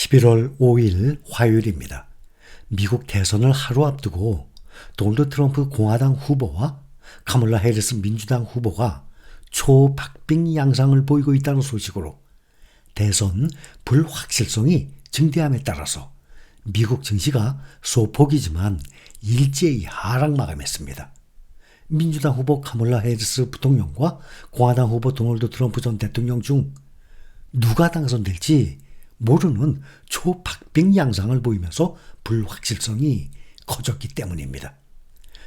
11월 5일 화요일입니다. 미국 대선을 하루 앞두고 도널드 트럼프 공화당 후보와 카멀라 해리스 민주당 후보가 초박빙 양상을 보이고 있다는 소식으로 대선 불확실성이 증대함에 따라서 미국 증시가 소폭이지만 일제히 하락 마감했습니다. 민주당 후보 카멀라 해리스 부통령과 공화당 후보 도널드 트럼프 전 대통령 중 누가 당선될지 모르는 초박빙 양상을 보이면서 불확실성이 커졌기 때문입니다.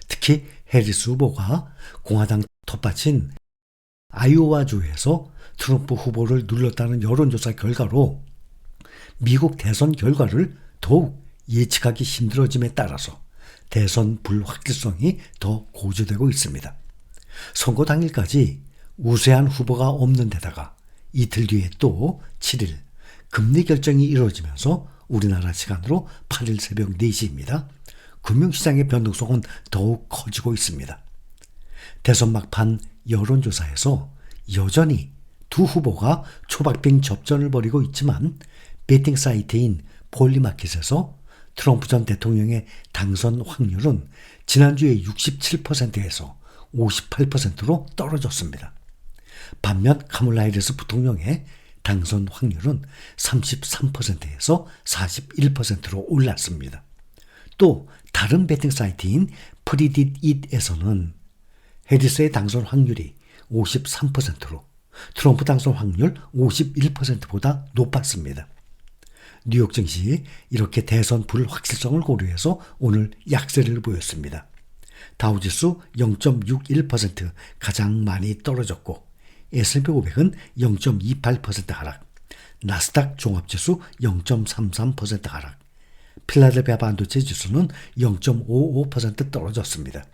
특히 해리스 후보가 공화당 텃밭인 아이오와주에서 트럼프 후보를 눌렀다는 여론조사 결과로 미국 대선 결과를 더욱 예측하기 힘들어짐에 따라서 대선 불확실성이 더 고조되고 있습니다. 선거 당일까지 우세한 후보가 없는 데다가 이틀 뒤에 또 7일 금리 결정이 이루어지면서 우리나라 시간으로 8일 새벽 4시입니다. 금융시장의 변동성은 더욱 커지고 있습니다. 대선 막판 여론조사에서 여전히 두 후보가 초박빙 접전을 벌이고 있지만 베팅 사이트인 폴리마켓에서 트럼프 전 대통령의 당선 확률은 지난주에 67%에서 58%로 떨어졌습니다. 반면 카멀라 해리스 부통령의 당선 확률은 33%에서 41%로 올랐습니다. 또 다른 베팅 사이트인 프리딧잇에서는 해리스의 당선 확률이 53%로 트럼프 당선 확률 51%보다 높았습니다. 뉴욕 증시 이렇게 대선 불확실성을 고려해서 오늘 약세를 보였습니다. 다우지수 0.61% 가장 많이 떨어졌고 S&P 500은 0.28% 하락, 나스닥 종합지수 0.33% 하락, 필라델피아 반도체 지수는 0.55% 떨어졌습니다.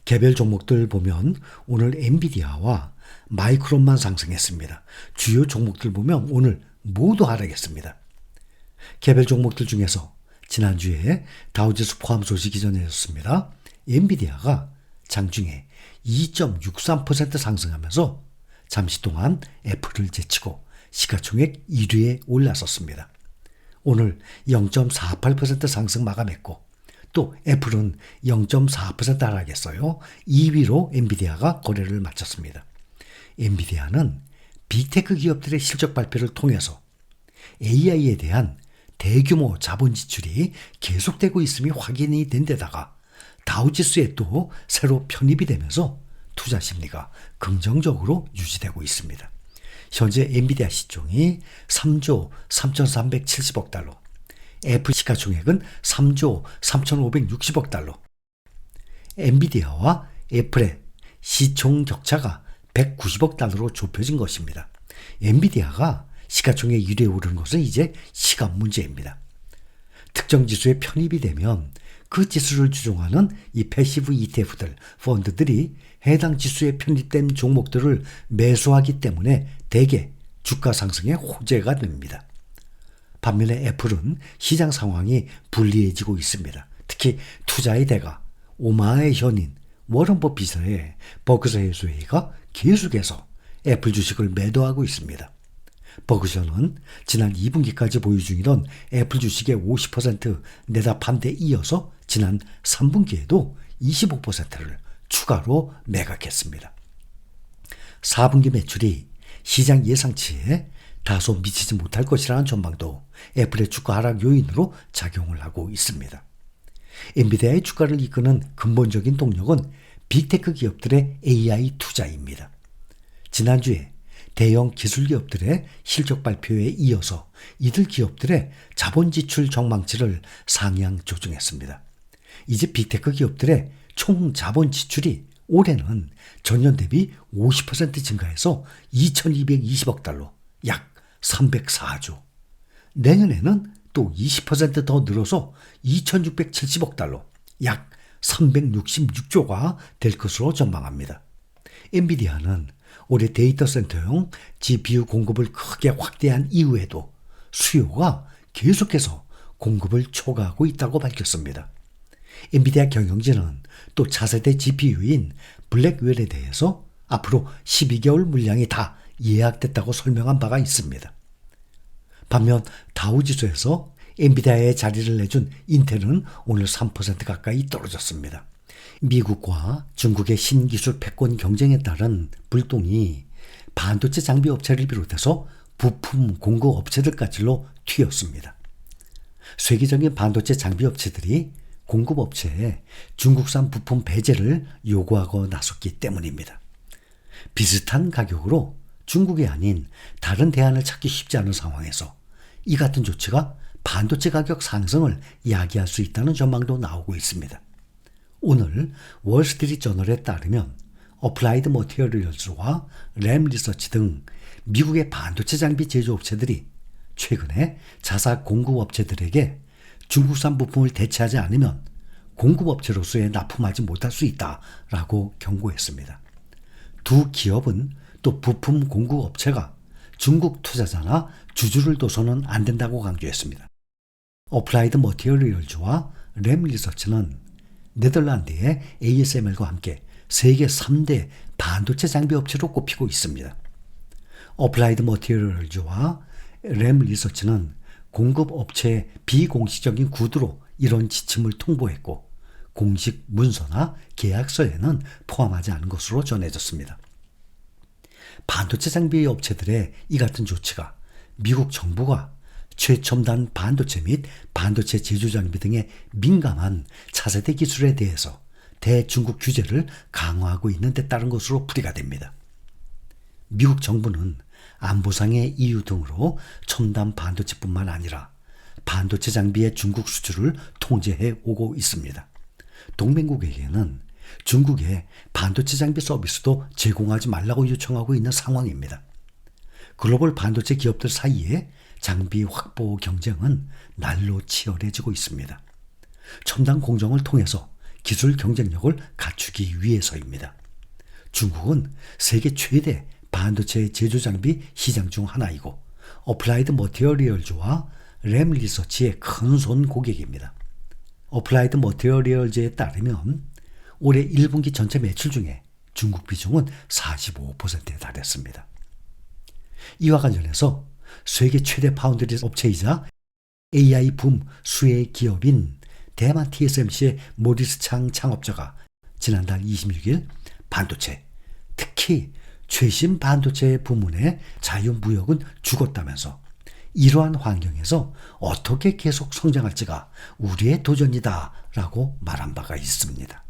개별 종목들 보면 오늘 엔비디아와 마이크론만 상승했습니다. 주요 종목들 보면 오늘 모두 하락했습니다. 개별 종목들 중에서 지난주에 다우지수 포함 소식이 전해졌습니다. 엔비디아가 장중에 2.63% 상승하면서 잠시 동안 애플을 제치고 시가총액 1위에 올라섰습니다. 오늘 0.48% 상승 마감했고 또 애플은 0.4% 하락했어요. 2위로 엔비디아가 거래를 마쳤습니다. 엔비디아는 빅테크 기업들의 실적 발표를 통해서 AI에 대한 대규모 자본 지출이 계속되고 있음이 확인이 된 데다가 다우지수에 또 새로 편입이 되면서 투자 심리가 긍정적으로 유지되고 있습니다. 현재 엔비디아 시총이 3조 3,370억 달러, 애플 시가총액은 3조 3,560억 달러, 엔비디아와 애플의 시총 격차가 190억 달러로 좁혀진 것입니다. 엔비디아가 시가총액 1위에 오르는 것은 이제 시간 문제입니다. 특정 지수에 편입이 되면 그 지수를 추종하는 이 패시브 ETF들, 펀드들이 해당 지수에 편입된 종목들을 매수하기 때문에 대개 주가 상승에 호재가 됩니다. 반면에 애플은 시장 상황이 불리해지고 있습니다. 특히 투자의 대가, 오마의 현인 워런 버핏의 버크셔 해수회의가 계속해서 애플 주식을 매도하고 있습니다. 버크셔는 지난 2분기까지 보유 중이던 애플 주식의 50% 내다 판대에 이어서 지난 3분기에도 25%를 추가로 매각했습니다. 4분기 매출이 시장 예상치에 다소 미치지 못할 것이라는 전망도 애플의 주가 하락 요인으로 작용을 하고 있습니다. 엔비디아의 주가를 이끄는 근본적인 동력은 빅테크 기업들의 AI 투자입니다. 지난주에 대형 기술 기업들의 실적 발표에 이어서 이들 기업들의 자본 지출 전망치를 상향 조정했습니다. 이제 빅테크 기업들의 총 자본 지출이 올해는 전년 대비 50% 증가해서 2,220억 달러, 약 304조. 내년에는 또 20% 더 늘어서 2,670억 달러, 약 366조가 될 것으로 전망합니다. 엔비디아는 올해 데이터 센터용 GPU 공급을 크게 확대한 이후에도 수요가 계속해서 공급을 초과하고 있다고 밝혔습니다. 엔비디아 경영진은 또 차세대 GPU인 블랙웰에 대해서 앞으로 12개월 물량이 다 예약됐다고 설명한 바가 있습니다. 반면 다우지수에서 엔비디아의 자리를 내준 인텔은 오늘 3% 가까이 떨어졌습니다. 미국과 중국의 신기술 패권 경쟁에 따른 불똥이 반도체 장비 업체를 비롯해서 부품 공급 업체들까지로 튀었습니다. 세계적인 반도체 장비 업체들이 공급 업체에 중국산 부품 배제를 요구하고 나섰기 때문입니다. 비슷한 가격으로 중국이 아닌 다른 대안을 찾기 쉽지 않은 상황에서 이 같은 조치가 반도체 가격 상승을 야기할 수 있다는 전망도 나오고 있습니다. 오늘 월스트리트저널에 따르면 어플라이드 머티리얼즈와 램 리서치 등 미국의 반도체 장비 제조업체들이 최근에 자사 공급업체들에게 중국산 부품을 대체하지 않으면 공급업체로서의 납품하지 못할 수 있다라고 경고했습니다. 두 기업은 또 부품 공급업체가 중국 투자자나 주주를 둬서는 안 된다고 강조했습니다. 어플라이드 머티리얼즈와 램 리서치는 네덜란드의 ASML과 함께 세계 3대 반도체 장비 업체로 꼽히고 있습니다. 어플라이드 머티리얼즈와 램 리서치는 공급 업체의 비공식적인 구두로 이런 지침을 통보했고 공식 문서나 계약서에는 포함하지 않은 것으로 전해졌습니다. 반도체 장비 업체들의 이 같은 조치가 미국 정부가 최첨단 반도체 및 반도체 제조 장비 등의 민감한 차세대 기술에 대해서 대중국 규제를 강화하고 있는 데 따른 것으로 풀이가 됩니다. 미국 정부는 안보상의 이유 등으로 첨단 반도체뿐만 아니라 반도체 장비의 중국 수출을 통제해 오고 있습니다. 동맹국에게는 중국의 반도체 장비 서비스도 제공하지 말라고 요청하고 있는 상황입니다. 글로벌 반도체 기업들 사이에 장비 확보 경쟁은 날로 치열해지고 있습니다. 첨단 공정을 통해서 기술 경쟁력을 갖추기 위해서입니다. 중국은 세계 최대 반도체 제조 장비 시장 중 하나이고 어플라이드 머티리얼즈와 램 리서치의 큰손 고객입니다. 어플라이드 머티리얼즈에 따르면 올해 1분기 전체 매출 중에 중국 비중은 45%에 달했습니다. 이와 관련해서 세계 최대 파운드리 업체이자 AI 붐 수혜 기업인 대만 TSMC의 모리스 창 창업자가 지난달 26일 반도체, 특히 최신 반도체 부문의 자유무역은 죽었다면서 이러한 환경에서 어떻게 계속 성장할지가 우리의 도전이다 라고 말한 바가 있습니다.